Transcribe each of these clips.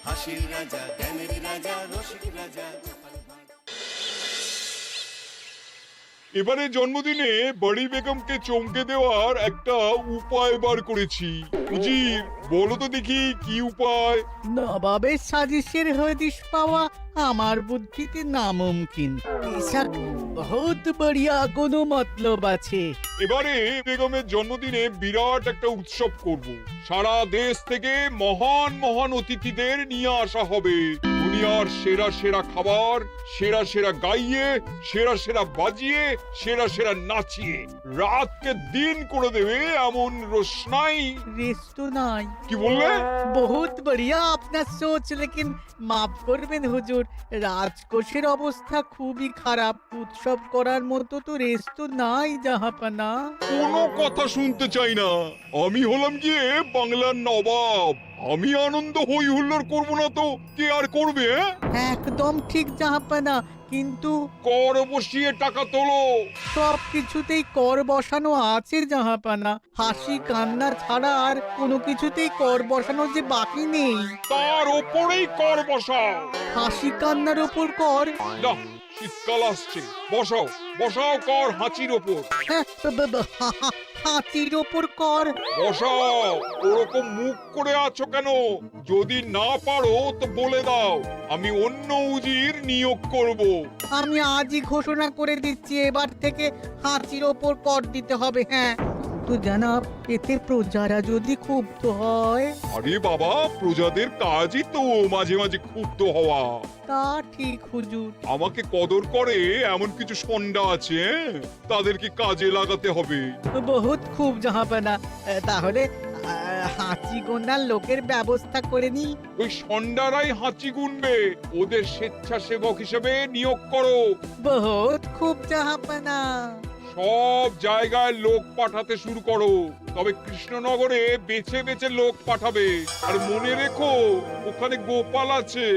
হাসির রাজা, জ্ঞানের রাজা, রসিক রাজা। এবারে জন্মদিনে বড়ি বেগমকে চমকে দেওয়ার একটা উপায় বার করেছি। উজির, বলো তো দেখি কি উপায়? নবাবের সাজিশের হদিশ পাওয়া আমার বুদ্ধিতে নামুমকিন। বেশক বহুত বড়িয়া কোনো মতলব আছে। এবারে বেগমের জন্মদিনে বিরাট একটা উৎসব করব। সারা দেশ থেকে মহান মহান অতিথিদের নিয়ে আসা হবে। দুনিয়ার সেরা সেরা খাবার, সেরা সেরা গাইয়ে, সেরা সেরা বাজিয়ে, সেরা সেরা নাচিয়ে রাতকে দিন করে দেবে এমন রোশনাই। রেস্ট নাই। কি বললে? বহুত বড়িয়া আপনার সোচ, লেকিন মাফ করবেন হুজুর, রাজকোষের অবস্থা খুবই খারাপ। উৎসব করার মতো তো রেস্ট নাই জাহাপানা। কোনো কথা শুনতে চাই না। আমি হলাম গিয়ে বাংলার নবাব। আমি আনন্দ হই হুল্লোড় করবো না তো কে আর করবে? একদম ঠিক জাহাপানা, কিন্তু কর বসিয়ে টাকা তোলো। সব কিছুতেই কর বসানো আছে জাহাপানা। হাসি কান্না ছাড়া আর কোনো কিছুতেই কর বসানো যে বাকি নেই। তার ওপরেই কর বসাও। হাসি কান্নার ওপর কর? না, শীতকাল আসছে, বসাও বসাও কর হাঁচির ওপর। হ্যাঁ, হাতির ওপর কর? বসাও। ওরকম মুখ করে আছো কেন? যদি না পারো তো বলে দাও, আমি অন্য উজির নিয়োগ করব। আমি আজই ঘোষণা করে দিচ্ছি, এবার থেকে হাতির ওপর কর দিতে হবে। হ্যাঁ, তো জানাব, এতে প্রজারা যদি ক্ষুব্ধ হয়? আরে বাবা, প্রজাদের কাজই তো মাঝে মাঝে ক্ষুব্ধ হওয়া। তা ঠিক হুজুর। আমাকে কদর করে এমন কিছু সন্ডা আছে, তাদেরকে কাজে লাগাতে হবে। বহুত খুব জাহাপানা। তাহলে হাঁচি গোনার লোকের ব্যবস্থা করে নি। ওই সন্ডারাই হাঁচি গুনবে। ওদের স্বেচ্ছাসেবক হিসেবে নিয়োগ করো। বহুত খুব জাহাপানা। সব জায়গায় লোক পাঠাতে শুরু করো। তবে কৃষ্ণনগরে বেছে বেছে লোক পাঠাবে। আর মনে রেখো, ওখানে গোপাল আছে।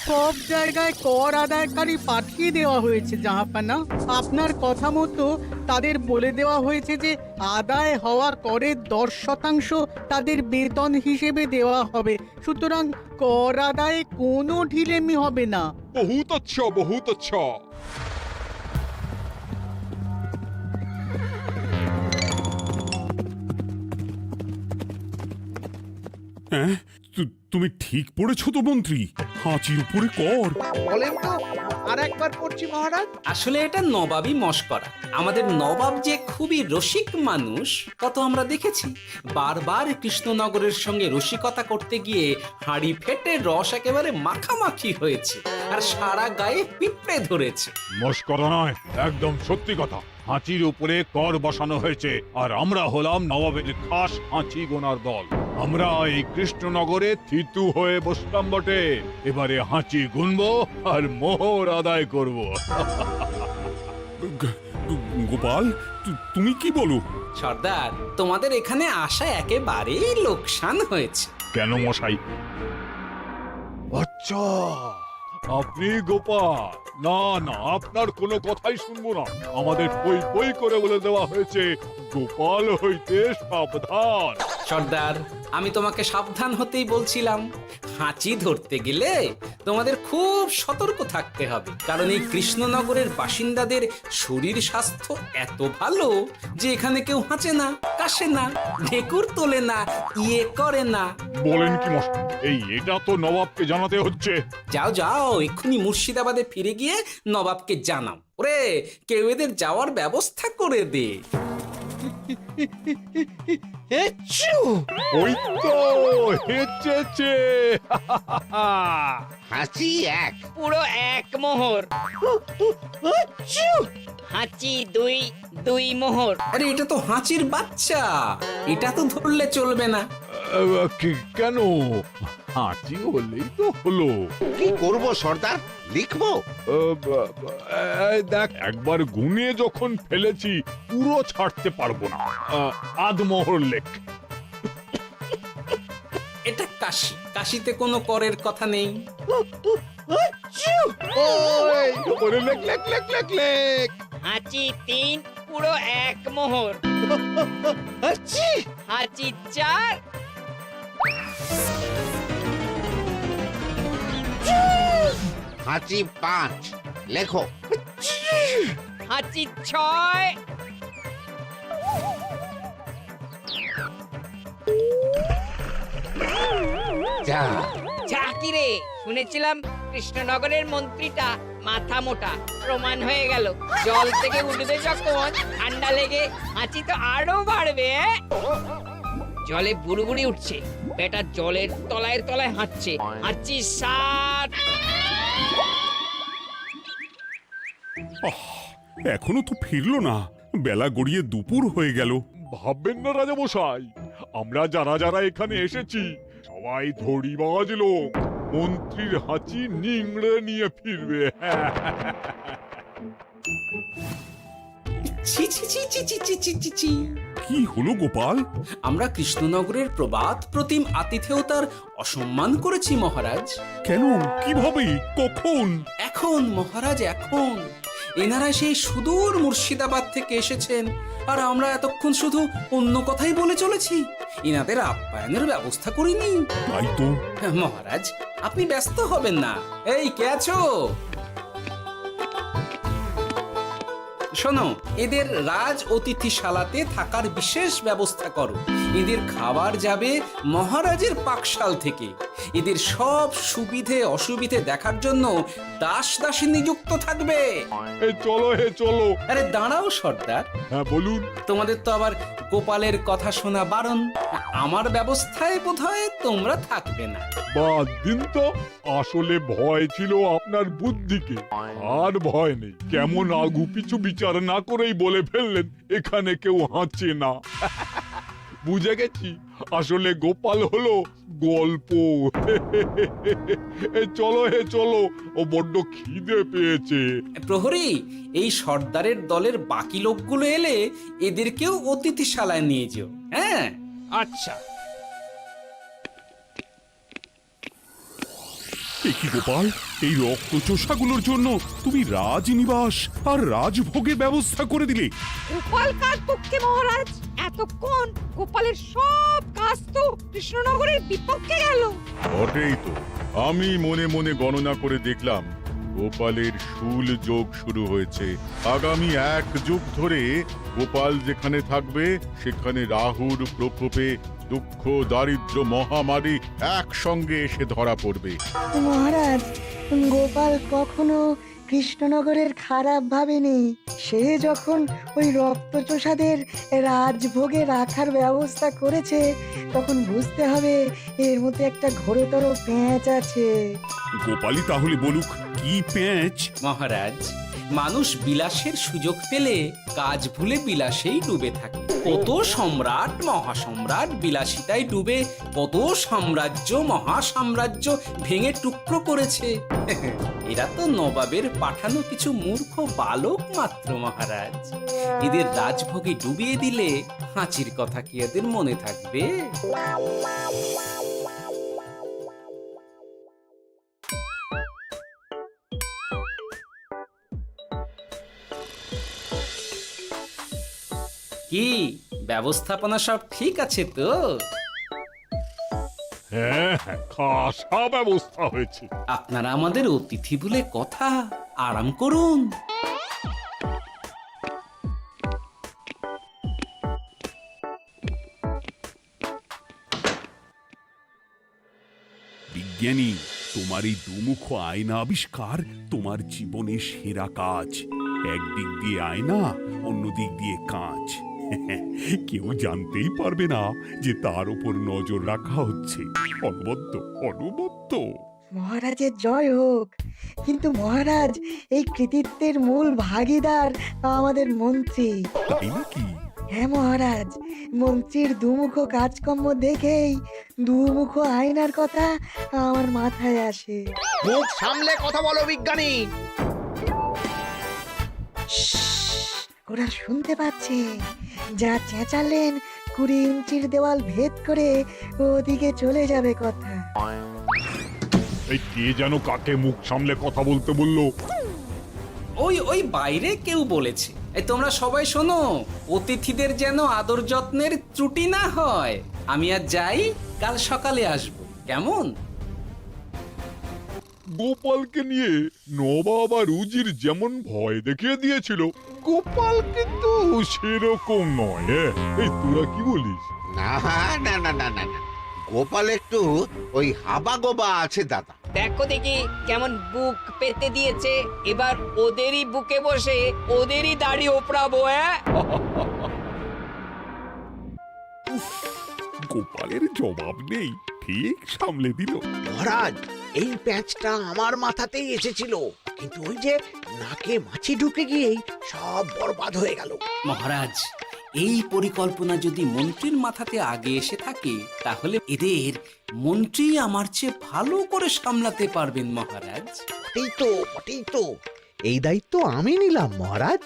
সব জায়গায় কর আদায়কারী পাঠিয়ে দেওয়া হয়েছে জাহাপানা। আপনার কথা মতো তাদের বলে দেওয়া হয়েছে যে আদায় হওয়া করের 10% তাদের বেতন হিসেবে দেওয়া হবে। সুতরাং কর আদায়ে কোনো ঢিলেমি হবে না। বহুত আচ্ছা, বহুত আচ্ছা। হ্যাঁ, তুমি ঠিক পড়েছো তো মন্ত্রী? হাঁচির উপরে কর? বলেন তো, আর একবার পড়ছি মহারাজ। আসলে এটা নবাবই মশকরা। আমাদের নবাব যে খুবই রসিক মানুষ তা তো আমরা দেখেছি। বারবার কৃষ্ণনগরের সঙ্গে রসিকতা করতে গিয়ে হাঁড়ি ফেটে রস একেবারে মাখামাখি হয়েছে, আর সারা গায়ে পিঁপড়ে ধরেছে। মস্করা নয়, একদম সত্যি কথা। হাঁচির উপরে কর বসানো হয়েছে, আর আমরা হলাম নবাবের খাস হাঁচি গোনার দল। আমরা এই কৃষ্ণনগরে থিতু হয়ে বসলাম বটে। এবারে হাঁচি গুনবো আর মোহর আদায় করব। গোপাল, তুমি কি বলো? সর্দার, তোমাদের এখানে আসা একেবারেই লোকসান হয়েছে। কেন মশাই? আচ্ছা, আপনি গোপাল? না না, আপনার কোনো কথাই শুনবো না। আমাদের বই বই করে বলে দেওয়া হয়েছে, গোপাল হইতে সাবধান। সর্দার, আমি তোমাকে সাবধান হতেই বলছিলাম। হাঁচি ধরতে গেলে তোমাদের খুব সতর্ক থাকতে হবে, কারণ এই কৃষ্ণনগরের বাসিন্দাদের শরীর স্বাস্থ্য এত ভালো যে এখানে কেউ হাঁচে না, কাশে না, ঢেকুর তোলে না, ইয়ে করে না। বলেন কি মশাই? এটা তো নবাবকে জানাতে হচ্ছে। যাও যাও, এক্ষুনি মুর্শিদাবাদে ফিরে গিয়ে নবাবকে জানাও। ওরে, কেউ এদের যাওয়ার ব্যবস্থা করে দে। ওই তো হেঁচেছে। হাসি এক, পুরো এক মোহর। হাঁচি দুই, দুই মোহর। আরে, এটা তো হাঁচির বাচ্চা, এটা তো ধরলে চলবে না। কেন? হাঁচি হলেই তো হলো। কি করব সর্দার? লিখবো? দেখ, একবার গুনে যখন ফেলেছি পুরো ছাড়তে পারবো না। আধমোহর লেখ। এটা কাশি, কাশিতে কোনো করের কথা নেই। লেখ লেখ লেখ লেখ লেখ। হাঁচি তিন, পুরো 1 মোহর। আচ্ছি, হাঁচি 4, হাঁচি 5, লেখো। হাঁচি 6, যা, যা কি রে, শুনেছিলাম কৃষ্ণনগরের মন্ত্রীটা মাথা মোটা, প্রমাণ হয়ে গেল। জল থেকে উঠবে যখন ঠান্ডা লেগে হাঁচি তো আরো বাড়বে। জলে বুড়ুবুড়ি উঠছে, বেটা জলের তলায় তলায় হাঁটছে। হাঁচি 7, এখনো তো ফিরলো না, বেলা গড়িয়ে দুপুর হয়ে গেল। ভাববেন না রাজামশাই, আমরা যারা যারা এখানে এসেছি সবাই ধড়িবাজ লোক। মন্ত্রীর হাঁচি নিংড়ে নিয়ে ফিরবে। ছি ছি ছি ছি ছি ছি ছি ছি ছি। কি হলো গোপাল? আমরা কৃষ্ণনগরের প্রবাদ প্রতিম আতিথেয়তার অসম্মান করেছি মহারাজ। কেন? কিভাবে? কখন? এখন মহারাজ, এখন এনারা সেই সুদূর মুর্শিদাবাদ থেকে এসেছেন, আর আমরা এতক্ষণ শুধু অন্য কথাই বলে চলেছি, এনাদের আপ্যায়নের ব্যবস্থা করিনি। তাই তো। মহারাজ, আপনি ব্যস্ত হবেন না। এই কে আছো? শোনো, এদের রাজ অতিথিশালাতে থাকার বিশেষ ব্যবস্থা করো। এদের খাবার যাবে মহারাজের পাকশাল থেকে। এদের সব সুবিধে অসুবিধে দেখার জন্য দাস দাসী নিযুক্ত থাকবে। চলো চলো। আরে দাঁড়াও সর্দার, হ্যাঁ বলুন। তোমাদের তো আবার গোপালের কথা শোনা বারণ। আমার ব্যবস্থায় বোধহয় তোমরা থাকবে না। বাদ দিন তো, আসলে ভয় ছিল আপনার বুদ্ধিকে, আর ভয় নেই। কেমন আগু পিছু বিচার না করেই বলে ফেললেন এখানে কেউ হাঁচে না। বুঝে গেছি, আসলে গোপাল হলো গল্প। চলো চলো, ও বড্ড খিদে পেয়েছে। প্রহরী, এই সর্দারের দলের বাকি লোকগুলো এলে এদেরকেও অতিথিশালায় নিয়ে যেও। হ্যাঁ, আচ্ছা। কি গোপাল, এই রক্তচোষাগুলোর জন্য তুমি রাজনিবাস আর রাজভোগের ব্যবস্থা করে দিলে? গোপাল কার পক্ষে মহারাজ? এতক্ষণ গোপালের সব কাজ তো কৃষ্ণনগরের বিপক্ষে গেল। বটেই তো, আমি মনে মনে গণনা করে দেখলাম গোপালের শুল যোগ শুরু হয়েছে। আগামী 1 যুগ ধরে গোপাল যেখানে থাকবে সেখানে রাহুর প্রকোপে দুঃখ দারিদ্র মহামারী একসঙ্গে এসে ধরা পড়বে। মহারাজ, গোপাল কখনো কৃষ্ণনগরের খারাপ ভাবেনি। সে যখন ওই রক্তচোষাদের রাজভোগে রাখার ব্যবস্থা করেছে, তখন বুঝতে হবে এর মধ্যে একটা ঘোরতর প্যাঁচ আছে। গোপালই তাহলে বলুক, কি প্যাঁচ? মহারাজ, মানুষ বিলাসের সুযোগ পেলে কাজ ভুলে বিলাসেই ডুবে থাকে। কত সম্রাট মহাসম্রাট বিলাসিতায় ডুবে কত সাম্রাজ্য মহাসাম্রাজ্য ভেঙে টুকরো করেছে। এরা তো নবাবের পাঠানো কিছু মূর্খ বালক মাত্র মহারাজ। এদের রাজভোগে ডুবিয়ে দিলে হাঁচির কথা কি এদের মনে থাকবে? কি ব্যবস্থাপনা সব ঠিক আছে তো? হ্যাঁ, খাসা ব্যবস্থা হয়েছে। আপনারা আমাদের অতিথি বলে কথা, আরাম করুন। বিজ্ঞানী, তোমার এই দুমুখ আয়না আবিষ্কার তোমার জীবনের সেরা কাজ। একদিক দিয়ে আয়না, অন্য দিক দিয়ে কাঁচ। কেউ জানতেই পারবে না যে তার উপর নজর রাখা হচ্ছে। অনবদ্য অনবদ্য। মহারাজের জয় হোক। কিন্তু মহারাজ, এই কৃতিত্বের মূল ভাগীদার আমাদের মন্ত্রী। তাই নাকি? হ্যাঁ মহারাজ, মন্ত্রীর দুমুখ কাজকর্ম দেখেই দুমুখ আয়নার কথা আমার মাথায় আসে। মুখ সামলে কথা বলো বিজ্ঞানী। ওরা শুনতে পাচ্ছে। যা চেঁচালেন 20 ইঞ্চির দেওয়াল ভেদ করে ওদিকে চলে যাবে কথা। এই কে যেন কাকে মুখ সামলে কথা বলতে বললো? ওই ওই বাইরে কেউ বলেছে। এই তোমরা সবাই শোনো, অতিথিদের যেন আদর যত্নের ত্রুটি না হয়। আমি আর যাই, কাল সকালে আসব, কেমন? গোপালকে নিয়ে নবাব আর উজির যেমন ভয় দেখিয়ে দিয়েছিল, গোপাল কিন্তু সেরকম নয়। এই তোরা কি বলিস? না না না না না না, গোপাল একটু ওই হাবা গোবা আছে দাদা। দেখো দেখি কেমন বুক পেতে দিয়েছে। এবার ওদেরই বুকে বসে ওদেরই দাড়ি ওপরাবো। গোপালের জবাব নেই, ঠিক সামলে দিল। মহারাজ, এই প্যাঁচটা আমার মাথাতেই এসেছিল, কিন্তু ওই যে নাকে মাছি ঢুকে গিয়েই সব বরবাদ হয়ে গেল। মহারাজ, এই পরিকল্পনা যদি মন্ত্রীর মাথাতে আগে এসে থাকে, তাহলে এদের মন্ত্রী আমার চেয়ে ভালো করে সামলাতে পারবেন মহারাজ। বটেই তো, এই দায়িত্ব আমি নিলাম মহারাজ।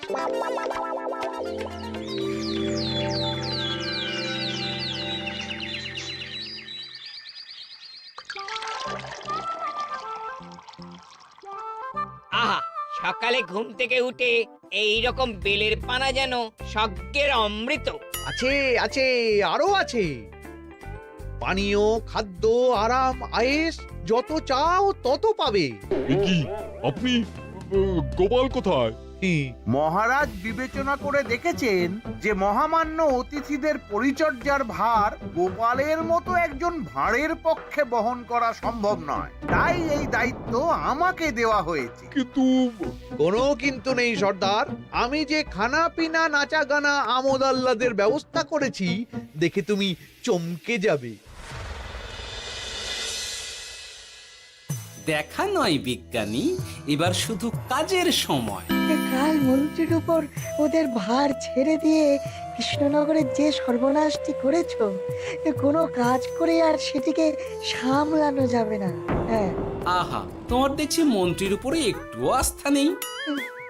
আহা, সকালে ঘুম থেকে উঠে এই রকম বেলের পানা যেন স্বর্গের অমৃত। আছে আছে, আরো আছে। পানীয়, খাদ্য, আরাম, আয়েশ, যত চাও তত পাবে। এ কি, আপনি গোপাল কোথায়? মহারাজ বিবেচনা করে দেখেছেন যে মহামান্য অতিথিদের পরিচর্যার ভার গোপালের মতো একজন ভাঁড়ের পক্ষে বহন করা সম্ভব নয়, তাই এই দায়িত্ব আমাকে দেওয়া হয়েছে। কিন্তু কোনো কিন্তু নেই সর্দার, আমি যে খানা পিনা নাচা গানা আমোদ আহ্লাদের ব্যবস্থা করেছি দেখে তুমি চমকে যাবে। দেখা নয় বিজ্ঞানী, এবার শুধু কাজের সময়। কাল মন্ত্রীর উপর ওদের ভার ছেড়ে দিয়ে কৃষ্ণনগরের যে সর্বনাশটি করেছো, কোনো কাজ করে আর সেটিকে সামলানো যাবে না। হ্যাঁ, আহা, তোমার দেখছি মন্ত্রীর উপরে একটুও আস্থা নেই।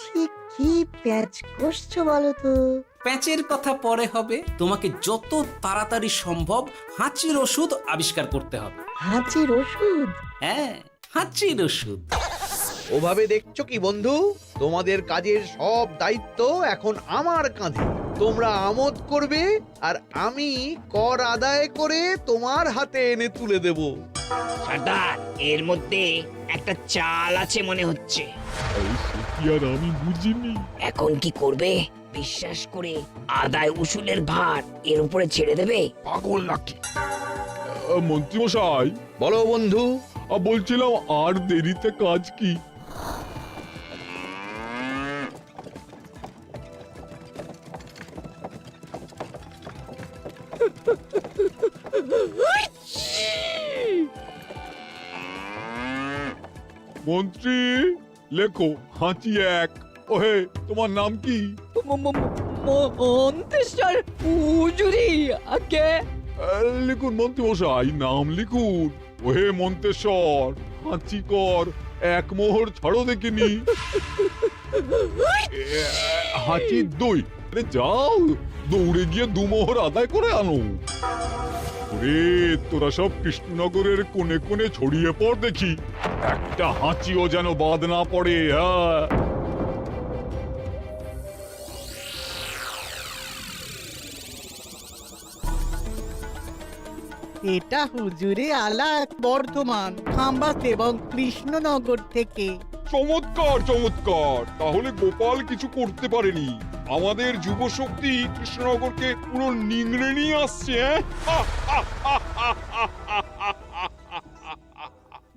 ঠিক কি প্যাচ করছো বলো তো? প্যাচের কথা পরে হবে, তোমাকে যত তাড়াতাড়ি সম্ভব হাঁচির ওষুধ আবিষ্কার করতে হবে। হাঁচির ওষুধ? হ্যাঁ, হাঁচির ওষুধ। ওভাবে দেখছো কি বন্ধু? তোমাদের কাজের সব দায়িত্ব এখন আমার কাঁধে। তোমরা আমোদ করবে আর আমি কর আদায় করে তোমার হাতে এনে তুলে দেব। সর্দার, এর মধ্যে একটা চাল আছে মনে হচ্ছে। কি আর আমি বুঝিনি। এখন কি করবে? বিশ্বাস করে আদায় উসুলের ভার এর উপরে ছেড়ে দেবে? পাগল নাকি? মন্ত্রী মশাই, বলো বন্ধু। বলছিলাম আর দেরিতে কাজ কি? মন্ত্রী, লেখো হাঁচি এক। ওহে, তোমার নাম কি? মন্ত্রেশ্বর উজুরি আগে। লিখুন মন্ত্রী মশাই, নাম লিখুন। ওহে মন্তেশ্বর, হাঁচি কর, এক মোহর ছাড়ো দেখিনি। হাঁচি দুই। আরে যাও, দৌড়ে গিয়ে দু মোহর আদায় করে আনো। ওরে, তোরা সব কৃষ্ণনগরের কোণে কোণে ছড়িয়ে পড় দেখি, একটা হাঁচিও যেন বাদ না পড়ে। হ্যাঁ, এটা হুজুরে আলাক বর্ধমান, খাম্বাত এবং কৃষ্ণনগর থেকে। চমৎকার চমৎকার। তাহলে গোপাল কিছু করতে পারেনি, আমাদের যুব শক্তি কৃষ্ণনগরকে পুরো নিংড়ে নিয়ে আসছে।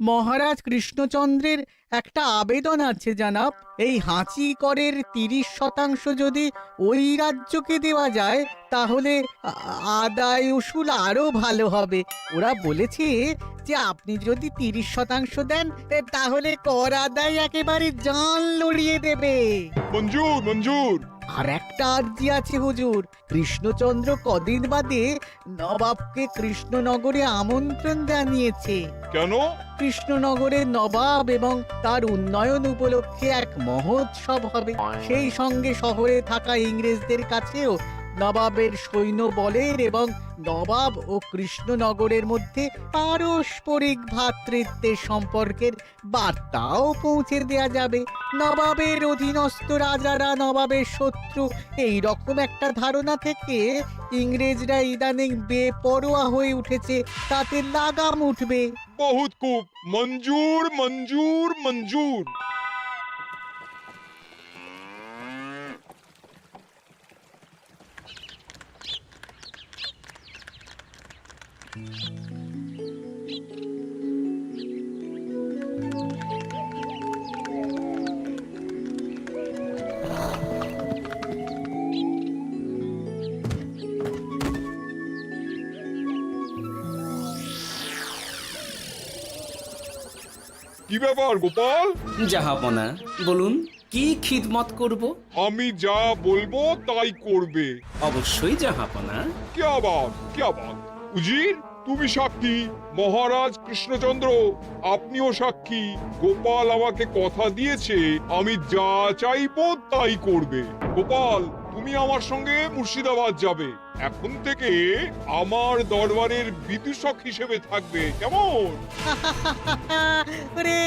মহারাজ কৃষ্ণচন্দ্রের একটা আবেদন আছে জানাব। এই হাঁচি করের 30% যদি ওই রাজ্যকে দেওয়া যায়, তাহলে আদায় উসুল আরো ভালো হবে। ওরা বলেছে যে আপনি যদি 30% দেন, তাহলে কর আদায় একেবারে জান লড়িয়ে দেবে। মঞ্জুর মঞ্জুর। আর একটা আর্জি আছে হুজুর, কৃষ্ণচন্দ্র কদিন বাদে নবাবকে কৃষ্ণনগরে আমন্ত্রণ জানিয়েছে। কেন? কৃষ্ণনগরের নবাব এবং তার উন্নয়ন উপলক্ষে এক মহোৎসব হবে। সেই সঙ্গে শহরে থাকা ইংরেজদের কাছেও নবাবের সৈন্য বলের এবং নবাব ও কৃষ্ণনগরের মধ্যে পারস্পরিক ভ্রাতৃত্বের সম্পর্কের বার্তাও পৌঁছে দেয়া যাবে। নবাবের অধীনস্থ রাজারা নবাবের শত্রু, এই রকম একটা ধারণা থেকে ইংরেজরা ইদানিং বেপরোয়া হয়ে উঠেছে, তাতে লাগাম উঠবে। বহুত খুব, মঞ্জুর মঞ্জুর মঞ্জুর। কি ব্যাপার গোপাল? জাহাপনা বলুন, কি খিদমত করব? আমি যা বলবো তাই করবে। অবশ্যই জাহাপনা। क्या बात উজির, তুমি সাক্ষী, মহারাজ কৃষ্ণচন্দ্র আপনিও সাক্ষী। গোপাল আমাকে কথা দিয়েছে আমি যা চাইবো তাই করবে। গোপাল, তুমি আমার সঙ্গে মুর্শিদাবাদ যাবে। এখন থেকে আমার দরবারের বিদূষক হিসেবে থাকবে, কেমন? ওরে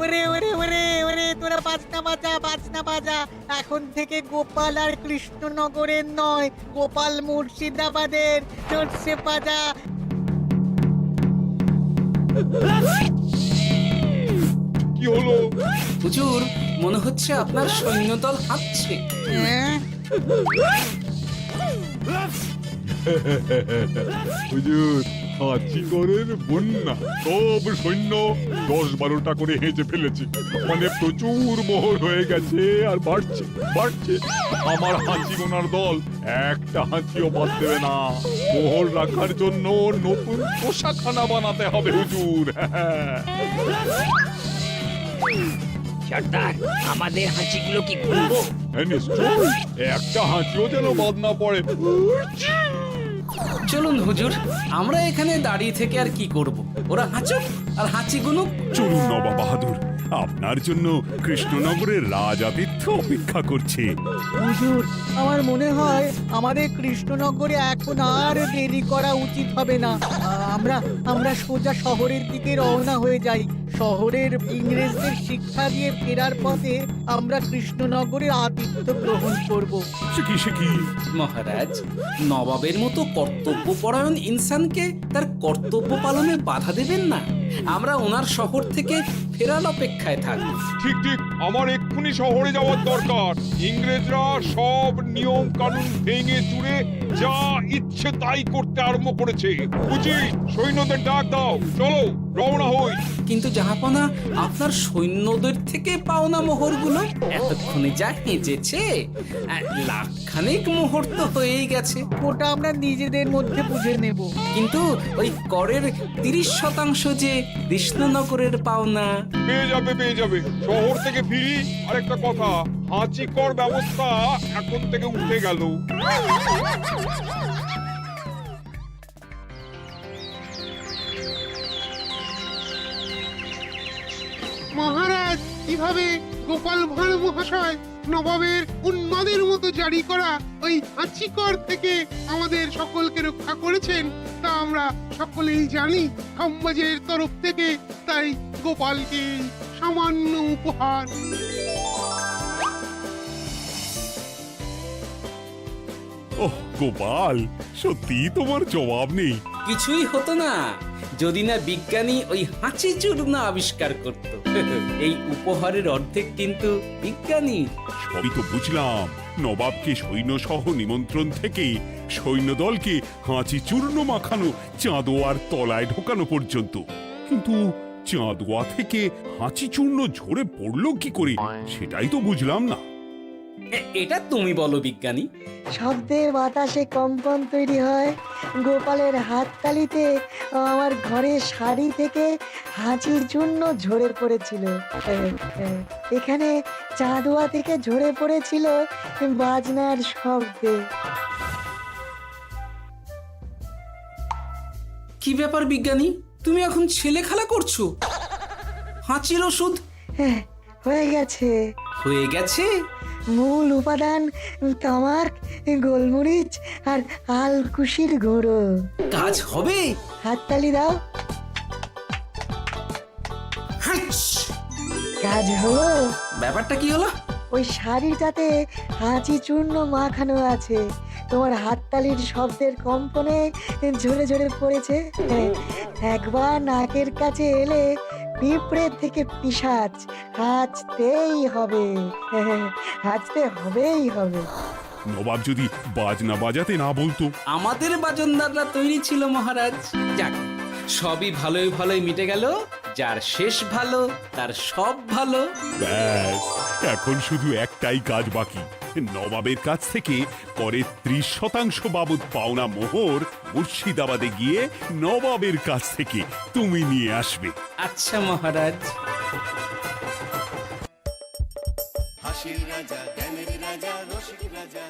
ওরে ওরে ওরে ওরে, তোরা বাজনা বাজা বাজনা বাজা। এখন থেকে গোপাল আর কৃষ্ণনগরের নয়, গোপাল মুর্শিদাবাদের। চলছে বাজা। কি হলো? হুজুর, মনে হচ্ছে আপনার সৈন্যদল হাঁটছে। হ্যাঁ? হুজুর, হাঁচিগড়ের বন্যা সব সৈন্য 10-12টা করে হেঁচে ফেলেছে, মানে প্রচুর মোহর হয়ে গেছে আর বাড়ছে বাড়ছে। আমার হাঁচি গোনার দল একটা হাঁচিও বাদ দেবে না। মোহর রাখার জন্য নতুন পোশাকখানা বানাতে হবে হুজুর। সর্দার, আমাদের হাঁচিগুলো কি খুলবো? হ্যাঁ, নিশ্চয়, একটা হাঁচিও যেন বাদ না পড়ে। চলুন হুজুর, আমরা এখানে দাঁড়িয়ে থেকে আর কি করব? ওরা হাঁচুক আর হাঁচি গুনুক। চলুন নবাব বাহাদুর, আপনার জন্য কৃষ্ণনগরের রাজাতিথ্য অপেক্ষা করছে। হুজুর, আমার মনে হয় আমাদের কৃষ্ণনগরে এখন আর দেরি করা উচিত হবে না। আমরা সোজা শহরের দিকে রওনা হয়ে যাই। শহরের ইংরেজদের শিক্ষা দিয়ে ফেরার পথে আমরা কৃষ্ণনগরের আতিথ্য গ্রহণ করব। সে কি? মহারাজ, নবাবের মতো কর্তব্যপরায়ণ ইনসানকে তার কর্তব্য পালনে বাধা দেবেন না। আমরা ওনার শহর থেকে ফেরার অপেক্ষায় থাকব। ঠিক ঠিক, আমার এক্ষুনি শহরে যাওয়ার দরকার। ইংরেজরা সব নিয়ম কানুন ভেঙে চুরে যা ইচ্ছে তাই করতে আরম্ভ করেছে। বুঝি, সৈন্যদের ডাক দাও, চলো রওনা হই। কিন্তু জাহাপনা, আপনার সৈন্যদের থেকে পাওনা মোহরগুলো এতক্ষণে যা হেঁচেছে, লাখখানেক মোহর তো হয়েই গেছে। ওটা আমরা নিজেদের মধ্যে বুঝে নেব। কিন্তু ওই করের 30% যে কৃষ্ণনগরের পাওনা। পেয়ে যাবে। শহর থেকে ফিরি। আরেকটা কথা, হাঁচি কর ব্যবস্থা এখন থেকে উঠে গেল। মহারাজ, কিভাবে গোপাল ভাঁড় মহাশয় নবাবের উন্মাদের মতো জারি করা ওই হাঁচিকর থেকে আমাদের সকলকে রক্ষা করেছেন তা আমরা সকলেই জানি। খাম্বাজের তরফ থেকে তাই গোপালকে সামান্য উপহার। ওহ গোপাল, সত্যি তোমার জবাব নেই। কিছুই হতো না যদি না বিজ্ঞানী ওই হাঁচি চূর্ণ আবিষ্কার করত। এই উপহারের অর্ধেক কিন্তু বিজ্ঞানী। সবই তো বুঝলাম, নবাবকে সৈন্য সহ নিমন্ত্রণ থেকে সৈন্যদলকে হাঁচি চূর্ণ মাখানো, চাঁদোয়ার তলায় ঢোকানো পর্যন্ত। কিন্তু চাঁদোয়া থেকে হাঁচি চূর্ণ ঝরে পড়লো কি করে, সেটাই তো বুঝলাম না। এটা তুমি বলো বিজ্ঞানী। শব্দে বাতাসে কম্পন তৈরি হয়। গোপালের হাততালিতে আমার ঘরের শাড়ি থেকে হাঁচির জন্য ঝরে পড়েছিল। এখানে চাঁদোয়া থেকে ঝরে পড়েছিল বাজনার শব্দে। কি ব্যাপার বিজ্ঞানী, তুমি এখন ছেলে খেলা করছো? হাঁচির ওষুধ? হয়ে গেছে। হয়ে গেছে? মূল উপাদান তামাক, গোলমরিচ আর আলকুশির গুঁড়ো। কাজ হবে? হাততালি দাও। হাঁচ! কাজ হলো। ব্যাপারটা কি হলো? ওই শাড়িটাতে হাঁচি চূর্ণ মাখানো আছে, তোমার হাততালির শব্দের কম্পনে ঝরে ঝরে পড়েছে। একবার নাকের কাছে এলে পিঁপড়ের থেকে পিশাচ, হাঁচতেই হবে, হাঁচতে হবেই হবে। নবাব যদি বাজনা বাজাতে না বলতো। আমাদের বাজনদাররা তৈরি ছিল মহারাজ। যাক, সবই ভালোই ভালোই মিটে গেল। যার শেষ ভালো তার সব ভালো। ব্যাস, এখন শুধু একটাই কাজ বাকি। নবাবের কাছ থেকে করের 30% বাবদ পাওনা মোহর মুর্শিদাবাদে গিয়ে নবাবের কাছ থেকে তুমি নিয়ে আসবে। আচ্ছা মহারাজ। হাসির রাজা জ্ঞানের রাজা রসিক রাজা